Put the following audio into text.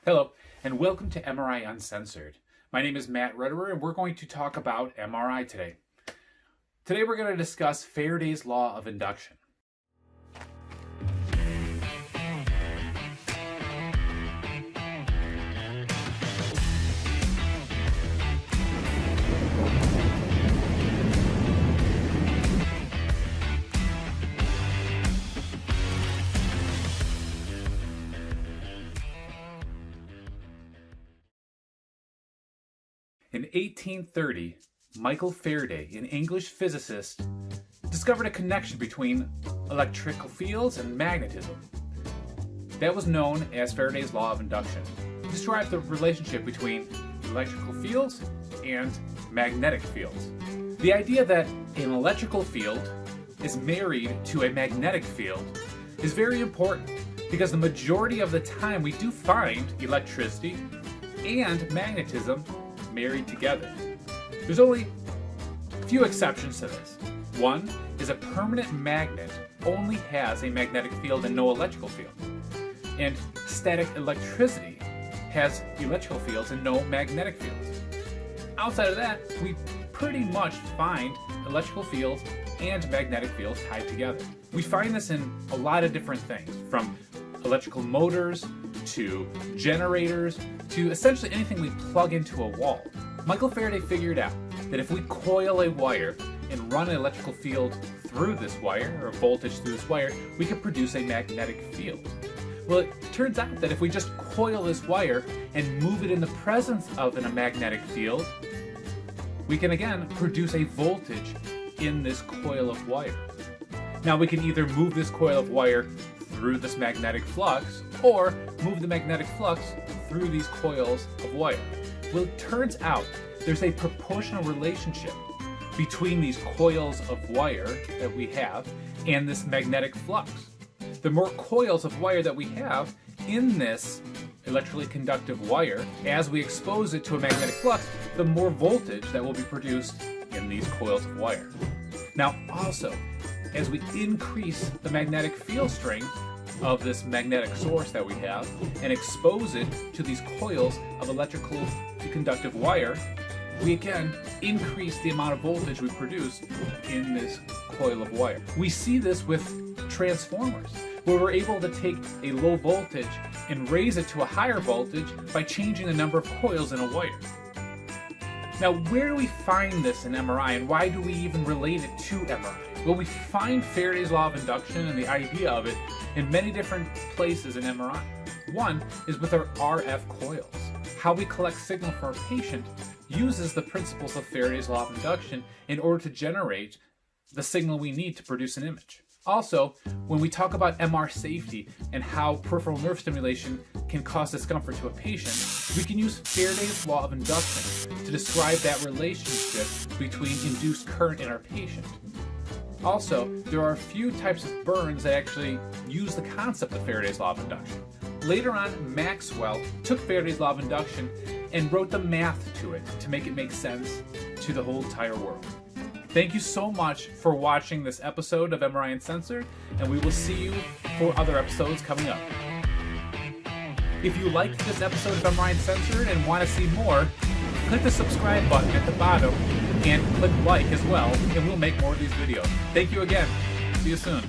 Hello, and welcome to MRI Uncensored. My name is Matt Rutterer, and we're going to talk about MRI today. Today we're going to discuss Faraday's Law of Induction. In 1830, Michael Faraday, an English physicist, discovered a connection between electrical fields and magnetism. That was known as Faraday's Law of Induction. It described the relationship between electrical fields and magnetic fields. The idea that an electrical field is married to a magnetic field is very important because the majority of the time we do find electricity and magnetism married together. There's only a few exceptions to this. One is a permanent magnet only has a magnetic field and no electrical field. And static electricity has electrical fields and no magnetic fields. Outside of that, we pretty much find electrical fields and magnetic fields tied together. We find this in a lot of different things, from electrical motors to generators to essentially anything we plug into a wall. Michael Faraday figured out that if we coil a wire and run an electrical field through this wire, or voltage through this wire, we could produce a magnetic field. Well, it turns out that if we just coil this wire and move it in the presence of a magnetic field, we can again produce a voltage in this coil of wire. Now we can either move this coil of wire through this magnetic flux, or move the magnetic flux through these coils of wire. Well, it turns out there's a proportional relationship between these coils of wire that we have and this magnetic flux. The more coils of wire that we have in this electrically conductive wire, as we expose it to a magnetic flux, the more voltage that will be produced in these coils of wire. Now, also, as we increase the magnetic field strength of this magnetic source that we have and expose it to these coils of electrical conductive wire, we again increase the amount of voltage we produce in this coil of wire. We see this with transformers, where we're able to take a low voltage and raise it to a higher voltage by changing the number of coils in a wire. Now, where do we find this in MRI, and why do we even relate it to MRI? Well, we find Faraday's Law of Induction and the idea of it in many different places in MRI. One is with our RF coils. How we collect signal from a patient uses the principles of Faraday's Law of Induction in order to generate the signal we need to produce an image. Also, when we talk about MR safety and how peripheral nerve stimulation can cause discomfort to a patient, we can use Faraday's Law of Induction to describe that relationship between induced current in our patient. Also, there are a few types of burns that actually use the concept of Faraday's Law of Induction. Later on, Maxwell took Faraday's Law of Induction and wrote the math to it to make it make sense to the whole entire world. Thank you so much for watching this episode of MRI Uncensored, and we will see you for other episodes coming up. If you liked this episode of MRI Uncensored and want to see more, click the subscribe button at the bottom and click like as well, and we'll make more of these videos. Thank you again. See you soon.